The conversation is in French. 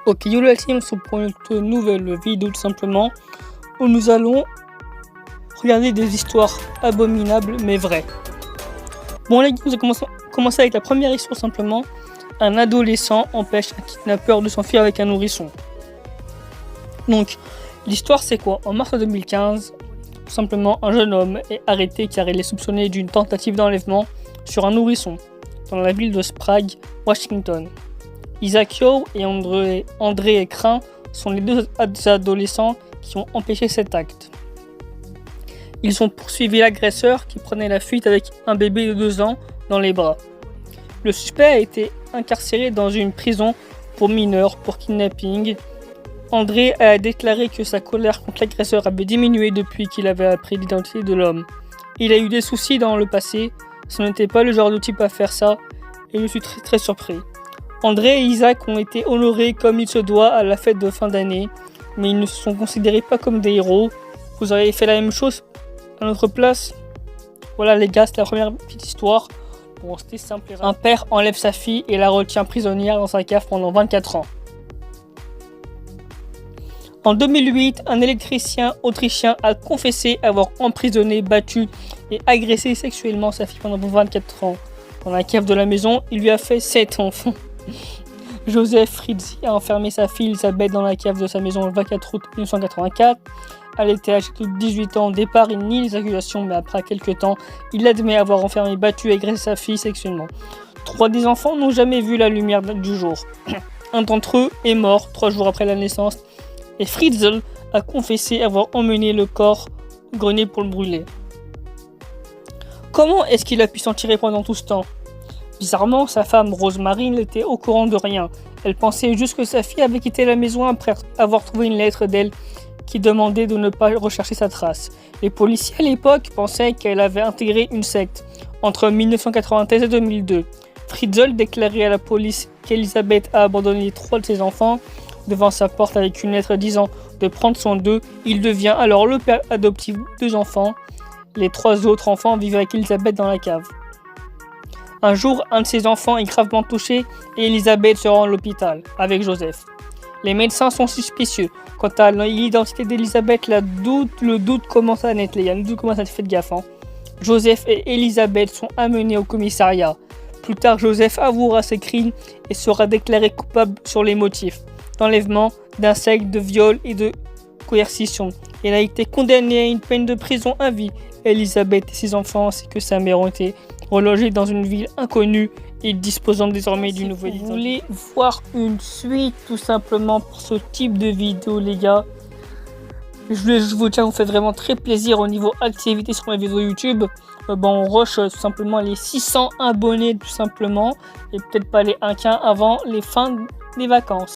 Ok, yo la team, c'est pour une nouvelle vidéo tout simplement où nous allons regarder des histoires abominables mais vraies. Bon les gars, nous allons commencer avec la première histoire simplement. Un adolescent empêche un kidnappeur de s'enfuir avec un nourrisson. Donc l'histoire c'est quoi? En mars 2015, tout simplement un jeune homme est arrêté car il est soupçonné d'une tentative d'enlèvement sur un nourrisson dans la ville de Sprague, Washington. Isaac Yow et André Crin sont les deux adolescents qui ont empêché cet acte. Ils ont poursuivi l'agresseur qui prenait la fuite avec un bébé de 2 ans dans les bras. Le suspect a été incarcéré dans une prison pour mineurs pour kidnapping. André a déclaré que sa colère contre l'agresseur avait diminué depuis qu'il avait appris l'identité de l'homme. Il a eu des soucis dans le passé, ce n'était pas le genre de type à faire ça, et je suis très surpris. André et Isaac ont été honorés comme il se doit à la fête de fin d'année, mais ils ne se sont considérés pas comme des héros. Vous avez fait la même chose à notre place? Voilà les gars, c'est la première petite histoire. Bon, c'était simple. Un père enlève sa fille et la retient prisonnière dans sa cave pendant 24 ans. En 2008, un électricien autrichien a confessé avoir emprisonné, battu et agressé sexuellement sa fille pendant 24 ans. Dans la cave de la maison, il lui a fait 7 enfants. Joseph Fritzl a enfermé sa fille Elisabeth dans la cave de sa maison le 24 août 1984. Elle était âgée de 18 ans. Au départ, il nie les accusations, mais après quelques temps, il admet avoir enfermé, battu et agressé sa fille sexuellement. 3 des enfants n'ont jamais vu la lumière du jour. Un d'entre eux est mort 3 jours après la naissance. Et Fritzl a confessé avoir emmené le corps au grenier pour le brûler. Comment est-ce qu'il a pu s'en tirer pendant tout ce temps? Bizarrement, sa femme Rosemary n'était au courant de rien. Elle pensait juste que sa fille avait quitté la maison après avoir trouvé une lettre d'elle qui demandait de ne pas rechercher sa trace. Les policiers à l'époque pensaient qu'elle avait intégré une secte entre 1993 et 2002. Fritzl déclarait à la police qu'Elisabeth a abandonné 3 de ses enfants devant sa porte avec une lettre disant de prendre soin d'eux. Il devient alors le père adoptif de 2 enfants. Les 3 autres enfants vivent avec Elisabeth dans la cave. Un jour, un de ses enfants est gravement touché et Elisabeth se rend à l'hôpital avec Joseph. Les médecins sont suspicieux. Quant à l'identité d'Elisabeth, le doute commence à naître, les gars. Le doute commence à être fait de gaffe. Joseph et Elisabeth sont amenés au commissariat. Plus tard, Joseph avouera ses crimes et sera déclaré coupable sur les motifs d'enlèvement, d'inceste, de viol et de coercition. Il a été condamné à une peine de prison à vie. Elisabeth et ses enfants ainsi que sa mère ont été relogés dans une ville inconnue et disposant désormais d'une nouvelle identité. Vous voulez voir une suite tout simplement pour ce type de vidéo les gars, je vous tiens, vous faites vraiment très plaisir au niveau activité sur mes vidéos YouTube. On rush tout simplement les 600 abonnés tout simplement et peut-être pas les 1K avant les fins des vacances.